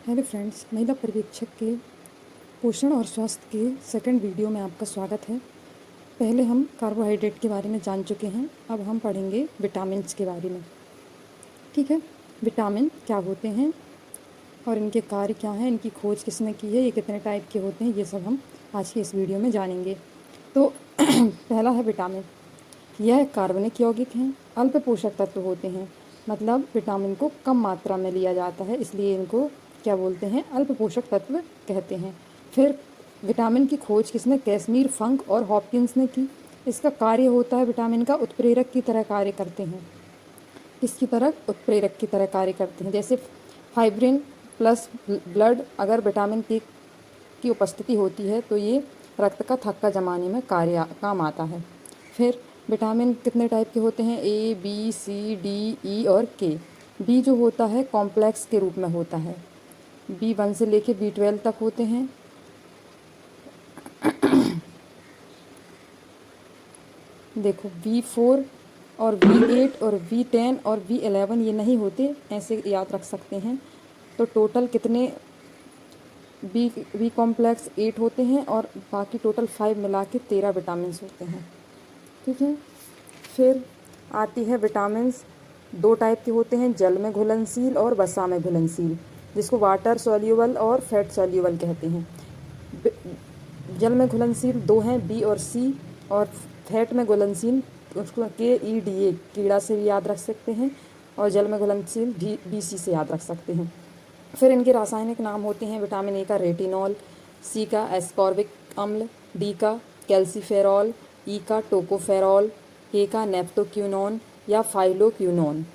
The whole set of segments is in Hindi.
हेलो फ्रेंड्स, महिला पर्यवेक्षक के पोषण और स्वास्थ्य के सेकंड वीडियो में आपका स्वागत है। पहले हम कार्बोहाइड्रेट के बारे में जान चुके हैं, अब हम पढ़ेंगे विटामिन्स के बारे में। ठीक है, विटामिन क्या होते हैं और इनके कार्य क्या हैं, इनकी खोज किसने की है, ये कितने टाइप के होते हैं, ये सब हम आज की इस वीडियो में जानेंगे। तो पहला है विटामिन। यह कार्बनिक यौगिक हैं, अल्प पोषक तत्व होते हैं, मतलब विटामिन को कम मात्रा में लिया जाता है, इसलिए इनको क्या बोलते हैं, अल्प पोषक तत्व कहते हैं। फिर विटामिन की खोज किसने, कैसमीर, फंक और हॉपकिंस ने की। इसका कार्य होता है विटामिन का उत्प्रेरक की तरह कार्य करते हैं। किसकी तरह, उत्प्रेरक की तरह कार्य करते हैं। जैसे फाइब्रिन प्लस ब्लड, अगर विटामिन के की उपस्थिति होती है तो ये रक्त का थक्का जमाने में काम आता है। फिर विटामिन कितने टाइप के होते हैं, ए, बी, सी, डी, ई और के। बी जो होता है कॉम्प्लेक्स के रूप में होता है, B1 से लेके B12 तक होते हैं। देखो B4 और B8 और B10 और B11 ये नहीं होते, ऐसे याद रख सकते हैं। तो टोटल कितने बी कॉम्प्लेक्स 8 होते हैं और बाकी टोटल 5 मिला के 13 विटामिन होते हैं। ठीक है, फिर आती है विटामिन्स। दो टाइप के होते हैं, जल में घुलनशील और वसा में घुलनशील, जिसको वाटर सॉल्यूबल और फैट सॉल्यूबल कहते हैं। जल में घुलनशील दो हैं, बी और सी, और फैट में घुलनशील उसको KEDA कीड़ा से भी याद रख सकते हैं, और जल में घुलनशील BC से याद रख सकते हैं। फिर इनके रासायनिक नाम होते हैं, विटामिन ए का रेटिनॉल, सी का एस्कॉर्बिक अम्ल, डी का कैल्सीफेरॉल, ई का टोकोफेरॉल, के का नेप्टोक्यूनोन या फाइलोक्यूनोन।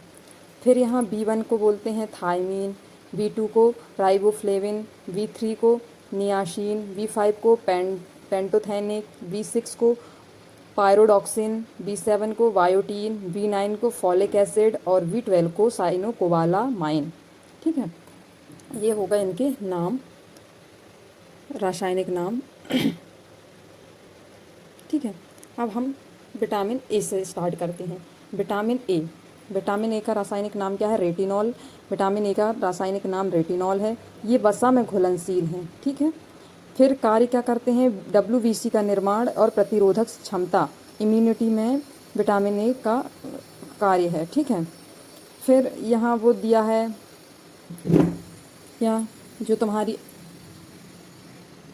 फिर यहाँ B1 को बोलते हैं थायमीन, B2 को राइबोफ्लेविन, B3 को नियासिन, B5 को पेंटोथेनिक, B6 को पायरोडॉक्सिन, B7 को बायोटीन, B9 को फॉलिक एसिड और B12 को साइनोकोबालामाइन। ठीक है, ये होगा इनके नाम, रासायनिक नाम। ठीक है, अब हम विटामिन ए से स्टार्ट करते हैं। विटामिन ए का रासायनिक नाम क्या है, रेटिनॉल। विटामिन ए का रासायनिक नाम रेटिनॉल है। ये वसा में घुलनशील हैं। ठीक है, फिर कार्य क्या करते हैं, WBC का निर्माण और प्रतिरोधक क्षमता, इम्यूनिटी में विटामिन ए का कार्य है। ठीक है, फिर यहाँ वो दिया है, या जो तुम्हारी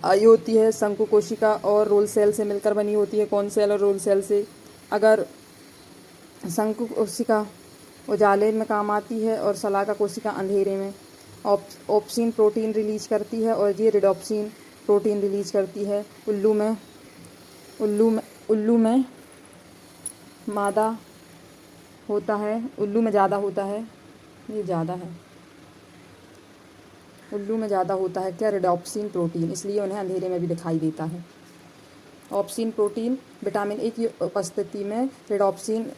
आई होती है शंकु कोशिका और रोल सेल से मिलकर बनी होती है, कौन सेल और रोल सेल से। अगर शंकु कोशिका उजाले में काम आती है और शलाका कोशिका अंधेरे में। ऑप्सिन प्रोटीन रिलीज करती है और ये रिडोप्सिन प्रोटीन रिलीज करती है। उल्लू में मादा होता है, उल्लू में ज़्यादा होता है, ये ज़्यादा है, उल्लू में ज़्यादा होता है क्या, रिडोप्सिन प्रोटीन, इसलिए उन्हें अंधेरे में भी दिखाई देता है। ऑप्सिन प्रोटीन विटामिन ए की उपस्थिति में रिडोप्सिन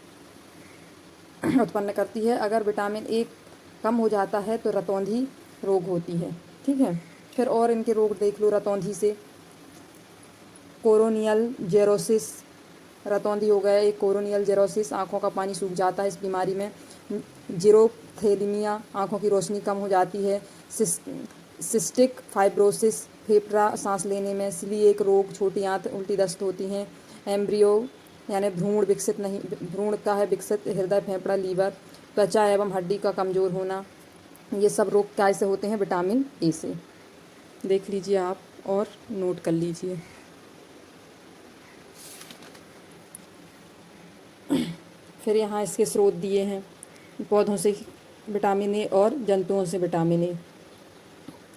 उत्पन्न करती है। अगर विटामिन ए कम हो जाता है तो रतौंधी रोग होती है। ठीक है, फिर और इनके रोग देख लो रतौंधी से। कोरोनियल जेरोसिस, रतौंधी हो गया एक कोरोनियल जेरोसिस, आँखों का पानी सूख जाता है इस बीमारी में। जीरोथेलिमिया, आँखों की रोशनी कम हो जाती है। सिस्टिक फाइब्रोसिस, फेफड़ा सांस लेने में, सीलिएक रोग, छोटी आंत, उल्टी दस्त होती हैं। एम्ब्रियो यानी भ्रूण विकसित नहीं, भ्रूण का है विकसित, हृदय, फेफड़ा, लीवर, त्वचा एवं हड्डी का कमज़ोर होना, ये सब रोग क्या से होते हैं, विटामिन ए से। देख लीजिए आप और नोट कर लीजिए। फिर यहाँ इसके स्रोत दिए हैं, पौधों से विटामिन ए और जंतुओं से विटामिन ए।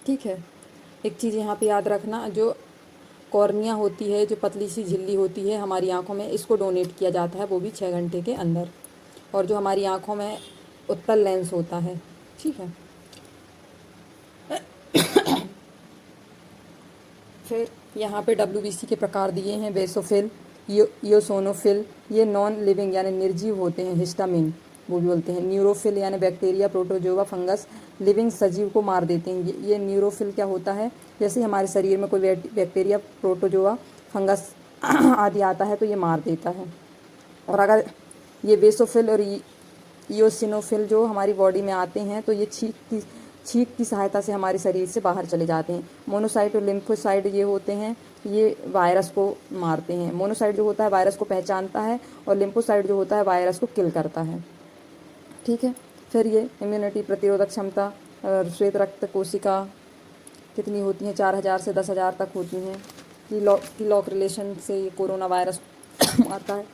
ठीक है, एक चीज़ यहाँ पे याद रखना, जो कॉर्निया होती है, जो पतली सी झिल्ली होती है हमारी आँखों में, इसको डोनेट किया जाता है, वो भी 6 घंटे के अंदर। और जो हमारी आँखों में उत्तल लेंस होता है। ठीक है, फिर यहाँ पे WBC के प्रकार दिए हैं, बेसोफिल, इयोसोनोफिल, ये नॉन लिविंग यानी निर्जीव होते हैं, हिस्टामिन वो भी बोलते हैं। न्यूरोफिल यानी बैक्टीरिया, प्रोटोजोआ, फंगस, लिविंग सजीव को मार देते हैं। ये न्यूरोफिल क्या होता है, जैसे हमारे शरीर में कोई बैक्टीरिया, प्रोटोजोआ, फंगस आदि आता है तो ये मार देता है। और अगर ये बेसोफिल और इयोसिनोफिल जो हमारी बॉडी में आते हैं तो ये छींक की सहायता से हमारे शरीर से बाहर चले जाते हैं। मोनोसाइट और लिम्फोसाइट ये होते हैं, ये वायरस को मारते हैं। मोनोसाइट जो होता है वायरस को पहचानता है और लिम्फोसाइट जो होता है वायरस को किल करता है। ठीक है। फिर ये इम्यूनिटी, प्रतिरोधक क्षमता, श्वेत रक्त कोशिका कितनी होती हैं, 4000 से 10,000 तक होती हैं। की लॉक रिलेशन से ये कोरोना वायरस आता है।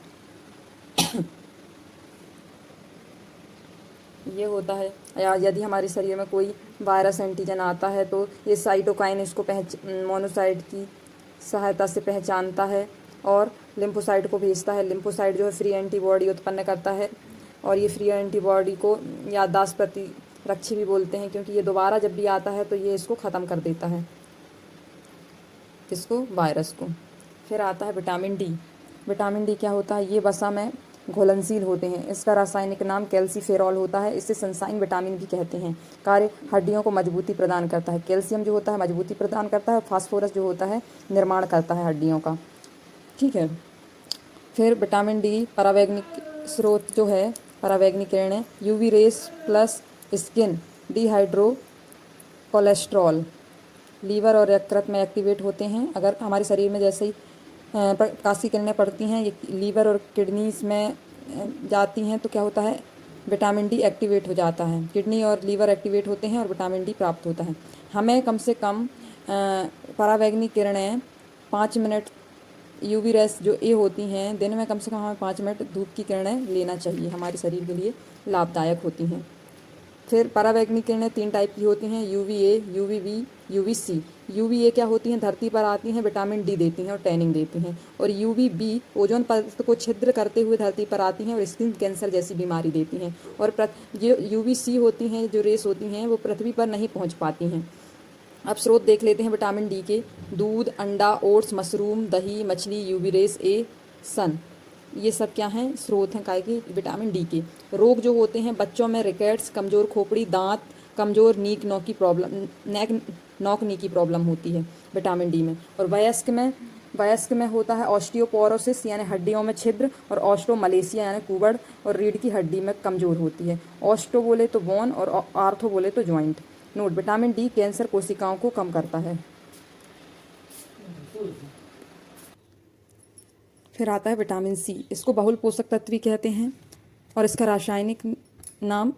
ये होता है, या यदि हमारे शरीर में कोई वायरस एंटीजन आता है तो ये साइटोकाइन इसको मोनोसाइट की सहायता से पहचानता है और लिम्फोसाइट को भेजता है। लिम्फोसाइट जो है फ्री एंटीबॉडी उत्पन्न करता है और ये फ्री एंटीबॉडी को याददाश्त प्रतिरक्षी भी बोलते हैं, क्योंकि ये दोबारा जब भी आता है तो ये इसको ख़त्म कर देता है, इसको वायरस को। फिर आता है विटामिन डी। विटामिन डी क्या होता है, ये वसा में घुलनशील होते हैं। इसका रासायनिक नाम कैल्सीफेरॉल होता है। इसे सनसाइन विटामिन भी कहते हैं। कार्य हड्डियों को मजबूती प्रदान करता है। कैल्शियम जो होता है मजबूती प्रदान करता है, फास्फोरस जो होता है निर्माण करता है हड्डियों का। ठीक है। फिर विटामिन डी परावैंगिक स्रोत जो है, परावैंगिक किरणें, UV rays plus skin dehydro cholesterol, liver और यकृत में एक्टिवेट होते हैं। अगर हमारे शरीर में जैसे ही प्रकाशीय किरणें पड़ती हैं, ये लीवर और किडनीज में जाती हैं तो क्या होता है, विटामिन डी एक्टिवेट हो जाता है। किडनी और लीवर एक्टिवेट होते हैं और विटामिन डी प्राप्त होता है। हमें कम से कम परावैंगिक किरणें 5 मिनट, यूवी रेस जो ए होती हैं, दिन में कम से कम हमें 5 मिनट धूप की किरणें लेना चाहिए, हमारे शरीर के लिए लाभदायक होती हैं। फिर परावैंगिक किरणें 3 टाइप की होती हैं, UV A, UV B, UV C. UV A क्या होती हैं, धरती पर आती हैं, विटामिन डी देती हैं और टैनिंग देती हैं। और यूवी बी ओजोन परत को छिद्र करते हुए धरती पर आती हैं और स्किन कैंसर जैसी बीमारी देती हैं। और जो यूवी सी होती हैं, जो रेस होती हैं, वो पृथ्वी पर नहीं पहुंच पाती हैं। अब स्रोत देख लेते हैं विटामिन डी के। दूध, अंडा, ओट्स, मशरूम, दही, मछली, यूवी रेस ए, सन, ये सब क्या हैं, स्रोत हैं काय के विटामिन डी के। रोग जो होते हैं बच्चों में रिकेट्स, कमज़ोर खोपड़ी, दांत कमज़ोर, नोक नी की प्रॉब्लम होती है विटामिन डी में। और वयस्क में होता है ऑस्टियोपोरोसिस यानी हड्डियों में छिद्र, और ऑस्ट्रोमलेसिया यानी कुबड़ और रीढ़ की हड्डी में कमज़ोर होती है। ऑस्टो बोले तो बोन और आर्थो बोले तो joint. Note, vitamin D cancer कोशिकाओं को कम करता है। फिर आता है विटामिन सी। इसको बहुल पोषक तत्व भी कहते हैं और इसका रासायनिक नाम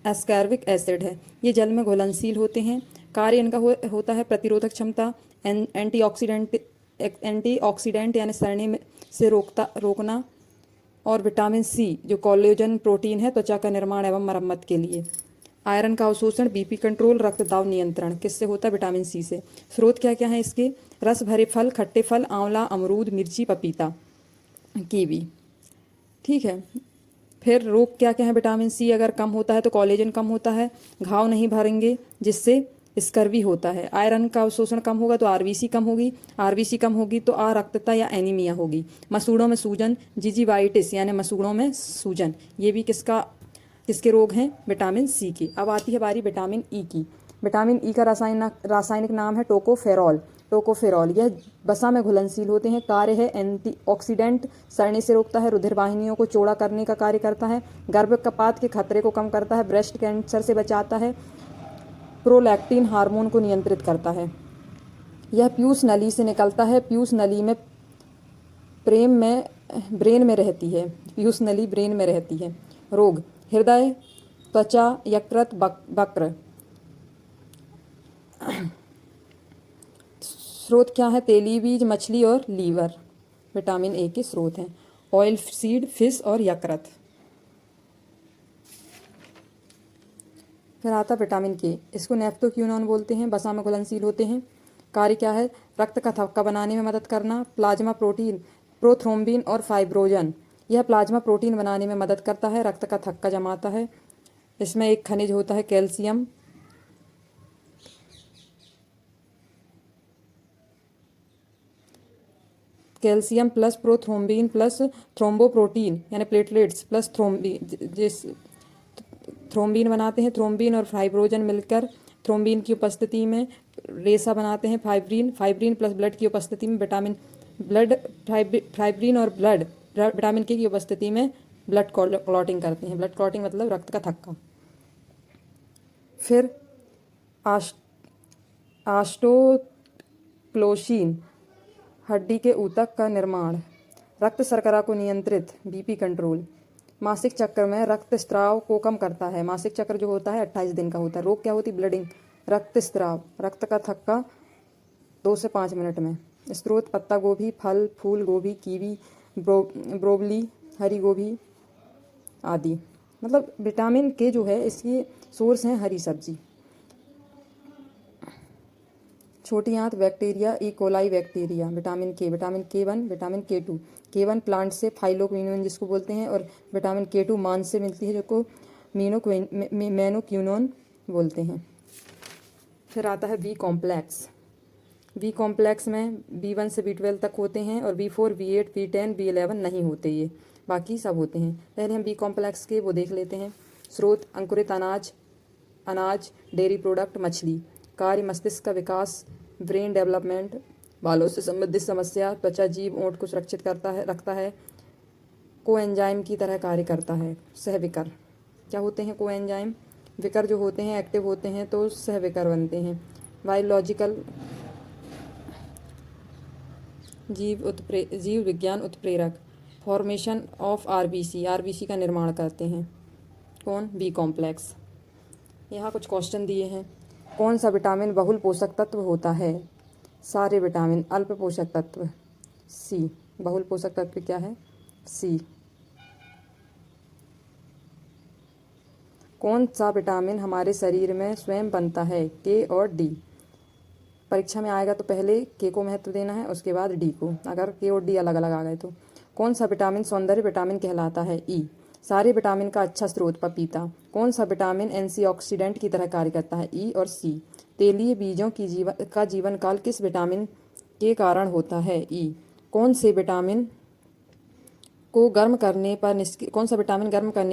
एस्कॉर्बिक एसिड है। ये जल में घुलनशील होते हैं। कार्य इनका होता है प्रतिरोधक क्षमता, एंटीऑक्सीडेंट यानी सड़ने में से रोकना, और विटामिन सी जो कोलेजन प्रोटीन है त्वचा का निर्माण एवं मरम्मत के लिए। आयरन का अवशोषण, बीपी कंट्रोल, रक्त दाब नियंत्रण किससे होता है, विटामिन सी से। स्रोत क्या क्या है इसके, रस भरे फल, खट्टे फल, आंवला, अमरूद, मिर्ची, पपीता, कीवी। ठीक है। फिर रोग क्या क्या है, विटामिन सी अगर कम होता है तो कोलेजन कम होता है, घाव नहीं भरेंगे जिससे स्कर्वी होता है। आयरन का अवशोषण कम होगा तो आरबीसी कम होगी, आरबीसी कम होगी तो रक्तता या एनीमिया होगी। मसूड़ों में सूजन, जिंजिवाइटिस यानी मसूड़ों में सूजन, ये भी किसके रोग हैं, विटामिन सी की। अब आती है बारी विटामिन ई की। विटामिन ई का रासायनिक नाम है टोकोफेरॉल। यह वसा में घुलनशील होते हैं। कार्य है एंटीऑक्सीडेंट, सड़ने से रोकता है, रुधिर वाहिनियों को चौड़ा करने का कार्य करता है, गर्भपात के खतरे को कम करता है, ब्रेस्ट कैंसर से बचाता है, प्रोलैक्टिन हार्मोन को नियंत्रित करता है। यह पीयूष नली से निकलता है। पीयूष नली में ब्रेन में रहती है। पीयूष नली ब्रेन में रहती है। रोग, हृदय, त्वचा, यकृत, वक्र। स्रोत क्या है, तेलीबीज, मछली और लीवर विटामिन ए के स्रोत हैं। ऑयल सीड, फिश और यकृत। फिर आता विटामिन के। इसको नेफ्टोक्यूनॉन बोलते हैं। वसा में घुलनशील होते हैं। कार्य क्या है, रक्त का थक्का बनाने में मदद करना, प्लाज्मा प्रोटीन, प्रोथ्रोम्बिन और फाइब्रोजन। यह प्लाज्मा प्रोटीन बनाने में मदद करता है, रक्त का थक्का जमाता है। इसमें एक खनिज होता है calcium. Calcium plus prothrombin plus thromboprotein यानी प्लेटलेट्स प्लस थ्रोम्बिन बनाते हैं। थ्रोम्बिन और फाइब्रोजन मिलकर थ्रोम्बिन की उपस्थिति में रेशा बनाते हैं फाइब्रिन प्लस ब्लड की उपस्थिति में फाइब्रिन और ब्लड विटामिन के की उपस्थिति में ब्लड क्लॉटिंग करते हैं। ब्लड क्लॉटिंग मतलब रक्त का थक्का। फिर आश आस्टोक्लोशीन हड्डी के ऊतक का निर्माण, रक्त शर्करा को नियंत्रित बीपी कंट्रोल, मासिक चक्र में रक्त स्राव को कम करता है। मासिक चक्र जो होता है 28 दिन का होता है। रोग क्या होती है? ब्लीडिंग, रक्त स्राव, रक्त का थक्का 2 से 5 मिनट में। स्रोत पत्ता गोभी, फल फूल गोभी, कीवी, ब्रोबली, हरी गोभी आदि। मतलब विटामिन के जो है इसकी सोर्स हैं हरी सब्जी। छोटी आंत bacteria, E coli bacteria. Vitamin K, vitamin K1, vitamin K2। K1 plant से फाइलोक्विनोन जिसको बोलते हैं, और विटामिन K2 मांस से मिलती है जिसको मेनोक्विनोन बोलते हैं। फिर आता है बी कॉम्प्लेक्स। बी कॉम्प्लेक्स में B1 से B12 तक होते हैं, और B4, B8, B10, B11 नहीं होते, ये बाकी सब होते हैं। पहले हम बी कॉम्प्लेक्स के वो देख लेते हैं। स्रोत अंकुरित अनाज, डेयरी प्रोडक्ट, मछली। कार्य मस्तिष्क का विकास, ब्रेन डेवलपमेंट, बालों से संबंधित समस्या, त्वचा, जीव, ओंठ को सुरक्षित रखता है। कोएंजाइम की तरह कार्य करता है। सहविकर क्या होते हैं? कोएंजाइम विकर जो होते हैं एक्टिव होते हैं तो सहविकर बनते हैं। बायोलॉजिकल जीव विज्ञान उत्प्रेरक, फॉर्मेशन ऑफ आरबीसी का निर्माण करते हैं। कौन? B complex. यहाँ कुछ क्वेश्चन दिए हैं। कौन सा विटामिन बहुल पोषक तत्व होता है? सारे विटामिन। अल्प पोषक तत्व सी। बहुल पोषक तत्व क्या है? सी। कौन सा विटामिन हमारे शरीर में स्वयं बनता है? के और डी। परीक्षा में आएगा तो पहले के को महत्व देना है, उसके बाद डी को, अगर के और डी अलग अलग आ गए तो। कौन सा विटामिन सौंदर्य विटामिन कहलाता है? ई। सारे विटामिन का अच्छा स्रोत पपीता। कौन सा विटामिन एंटीऑक्सीडेंट की तरह कार्य करता है? ई और सी। तेलीय बीजों की जीवन काल किस विटामिन के कारण होता है? ई। कौन सा विटामिन गर्म करने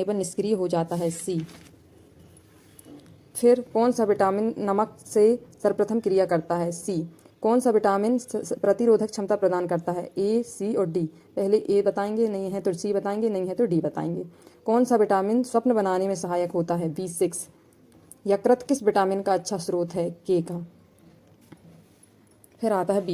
पर निष्क्रिय हो जाता है? सी। फिर कौन सा विटामिन नमक से सर्वप्रथम क्रिया करता है? सी। कौन सा विटामिन प्रतिरोधक क्षमता प्रदान करता है? ए, सी और डी। पहले ए बताएंगे, नहीं है तो सी बताएंगे, नहीं है तो डी बताएंगे। कौन सा विटामिन स्वप्न बनाने में सहायक होता है? B6। यकृत किस विटामिन का अच्छा स्रोत है? के का। फिर आता है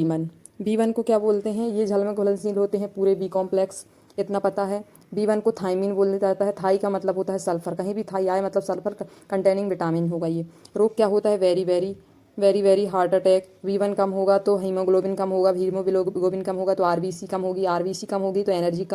B1 को क्या बोलते हैं? ये जल में घुलनशील होते हैं पूरे बी कॉम्प्लेक्स, इतना पता है। B1 को थाइमिन बोला जाता है। थाई का मतलब होता है सल्फर, कहीं भी थाई आए मतलब सल्फर कंटेनिंग विटामिन होगा ये। रोग क्या होता है? Very heart attack. B1 कम होगा तो हीमोग्लोबिन कम होगा, हीमोग्लोबिन कम होगा तो आरबीसी कम होगी तो एनर्जी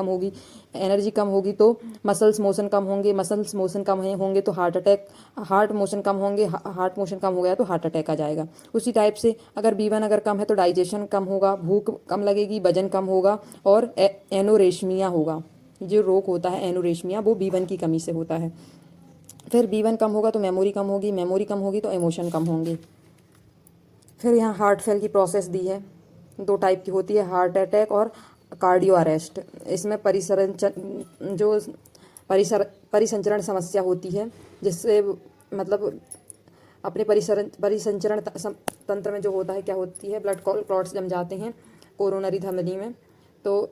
कम होगी तो मसल्स मोशन कम होंगे, मसल्स मोशन कम होंगे तो हार्ट मोशन कम होंगे, हार्ट मोशन कम हो गया तो हार्ट अटैक आ जाएगा। उसी टाइप से अगर B1 अगर कम है तो डाइजेशन कम होगा, भूख कम लगेगी, वजन कम होगा और एनोरेशमिया होगा। जो रोग होता है एनोरेशमिया वो B1 की कमी से होता है। फिर B1 कम होगा तो मेमोरी कम होगी तो इमोशन कम होंगे। फिर यहाँ हार्ट फेल की प्रोसेस दी है, 2 टाइप की होती है, हार्ट अटैक और कार्डियो अरेस्ट। इसमें परिसंचरण समस्या होती है, जिससे मतलब अपने परिसंचरण तंत्र में जो होता है क्या होती है, ब्लड क्लॉट्स जम जाते हैं कोरोनरी धमनी में, तो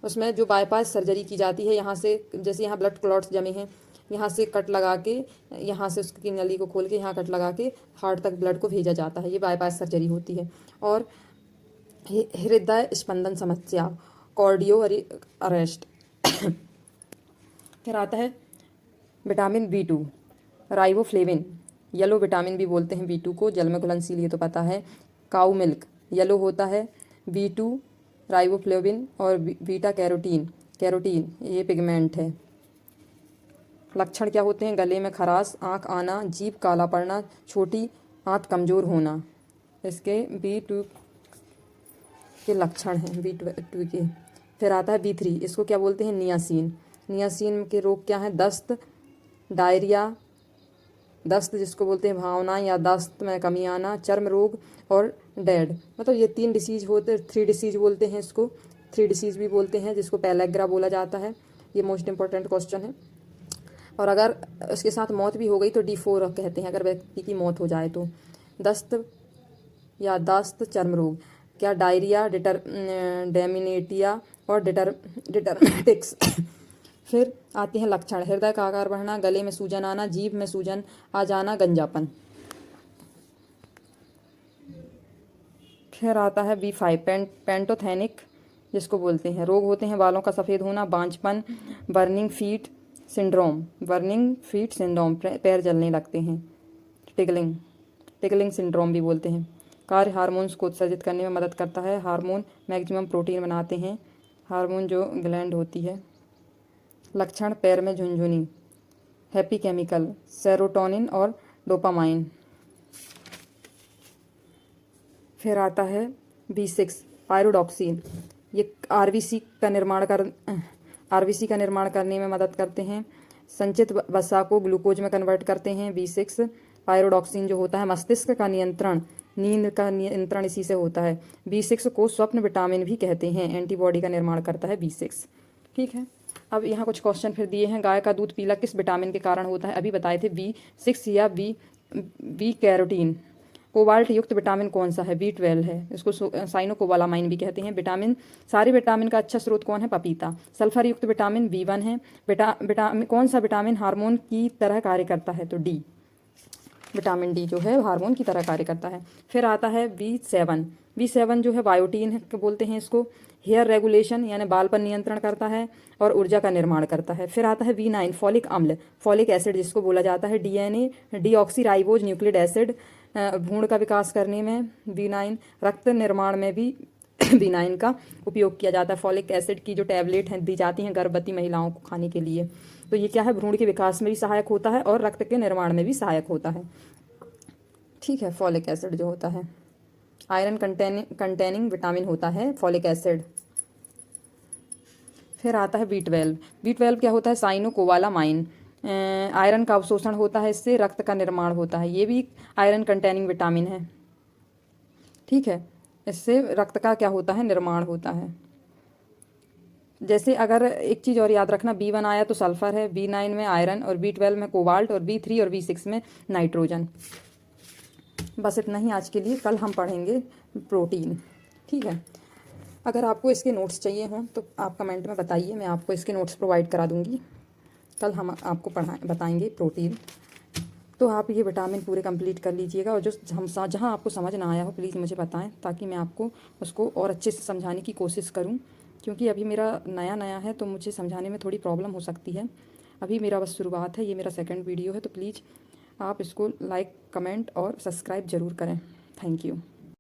उसमें जो बाईपास सर्जरी की जाती है, यहाँ से जैसे यहाँ ब्लड क्लॉट्स जमे हैं, यहाँ से कट लगा के, यहाँ से उसकी नली को खोल के यहाँ कट लगा के हार्ट तक ब्लड को भेजा जाता है, ये बाईपास सर्जरी होती है। और हृदय स्पंदन समस्या, कार्डियो अरेस्ट। फिर आता है vitamin B2, riboflavin, yellow vitamin भी बोलते हैं B2 को, जल में घुलनशील, ये तो पता है। काऊ मिल्क येलो होता है, B2 राइबोफ्लेविन और बीटा कैरोटीन ये पिगमेंट है। लक्षण क्या होते हैं? गले में खराश, आँख आना, जीभ काला पड़ना, छोटी आंत कमज़ोर होना, इसके B2 के लक्षण हैं, B2 के। फिर आता है B3, इसको क्या बोलते हैं? नियासिन के रोग क्या हैं? दस्त, डायरिया, दस्त जिसको बोलते हैं भावना या दस्त में कमी आना, चर्म रोग और डेड, मतलब ये 3 डिसीज होते, 3 डिसीज बोलते हैं इसको, 3 डिसीज भी बोलते हैं, जिसको पैलेग्रा बोला जाता है। ये मोस्ट इंपॉर्टेंट क्वेश्चन है। और अगर उसके साथ मौत भी हो गई तो D4 कहते हैं, अगर व्यक्ति की मौत हो जाए तो। दस्त या दस्त, चर्म रोग क्या? डायरिया, डेमिनेटिया और डिटरमेटिक्स। फिर आते हैं लक्षण, हृदय का आकार बढ़ना, गले में सूजन आना, जीभ में सूजन आ जाना, गंजापन। फिर आता है B5 पेंटोथेनिक जिसको बोलते हैं। रोग होते हैं बालों का सफ़ेद होना, बांझपन, बर्निंग फीट सिंड्रोम, पैर जलने लगते हैं, टिकलिंग सिंड्रोम भी बोलते हैं। कार्य हार्मोन्स को उत्सर्जित करने में मदद करता है। हार्मोन मैक्सिमम प्रोटीन बनाते हैं, हार्मोन जो ग्लैंड होती है। लक्षण पैर में झुनझुनी, हैप्पी केमिकल, सेरोटोनिन और डोपामाइन। फिर आता है B6 पायरोडॉक्सिन। ये आरबीसी का निर्माण करने में मदद करते हैं। संचित वसा को ग्लूकोज में कन्वर्ट करते हैं। B6 पायरोडॉक्सिन जो होता है मस्तिष्क का नियंत्रण, नींद का नियंत्रण इसी से होता है। B6 को स्वप्न विटामिन भी कहते हैं। एंटीबॉडी का निर्माण करता है B6। ठीक है, अब यहाँ कुछ क्वेश्चन फिर दिए हैं। गाय का दूध पीला किस विटामिन के कारण होता है? अभी बताए थे B6 या बी कैरोटीन। कोबाल्ट युक्त विटामिन कौन सा है? B12 है। इसको साइनोकोबालामाइन भी कहते हैं। सारे विटामिन का अच्छा स्रोत कौन है? पपीता। सल्फर युक्त विटामिन B1 है। कौन सा विटामिन हार्मोन की तरह कार्य करता है? तो डी, विटामिन डी जो है हार्मोन की तरह कार्य करता है। फिर आता है B7 जो है बायोटीन है बोलते हैं इसको। हेयर रेगुलेशन यानी बाल पर नियंत्रण करता है और ऊर्जा का निर्माण करता है। फिर आता है B9 फॉलिक अम्ल, फॉलिक एसिड जिसको बोला जाता है। DNA डीऑक्सीराइबोज न्यूक्लिक एसिड, भ्रूण का विकास करने में B9, रक्त निर्माण में भी B9 का उपयोग किया जाता है। फॉलिक एसिड की जो टैबलेट हैं दी जाती हैं गर्भवती महिलाओं को खाने के लिए। तो ये क्या है, भ्रूण के विकास में भी सहायक होता है और रक्त के निर्माण में भी सहायक होता है। ठीक है, फॉलिक एसिड जो होता है आयरन कंटेनिंग विटामिन होता है फॉलिक एसिड। फिर आता है B12 क्या होता है? साइनोकोबालामाइन, आयरन का अवशोषण होता है, इससे रक्त का निर्माण होता है। ये भी आयरन कंटेनिंग विटामिन है। ठीक है, इससे रक्त का क्या होता है? निर्माण होता है। जैसे अगर एक चीज़ और याद रखना, B1 आया तो सल्फर है, B9 में आयरन और B12 में कोबाल्ट और B3 और B6 में नाइट्रोजन। बस इतना ही आज के लिए। कल हम पढ़ेंगे प्रोटीन। ठीक है, अगर आपको इसके नोट्स चाहिए हों तो आप कमेंट में बताइए, मैं आपको इसके नोट्स प्रोवाइड करा दूँगी। कल हम आपको बताएंगे प्रोटीन। तो आप ये विटामिन पूरे कंप्लीट कर लीजिएगा और जो जहाँ आपको समझ ना आया हो प्लीज़ मुझे बताएं, ताकि मैं आपको उसको और अच्छे से समझाने की कोशिश करूं। क्योंकि अभी मेरा नया है तो मुझे समझाने में थोड़ी प्रॉब्लम हो सकती है। अभी मेरा बस शुरुआत है, ये मेरा सेकंड वीडियो है, तो प्लीज़ आप इसको लाइक, कमेंट और सब्सक्राइब ज़रूर करें। Thank you.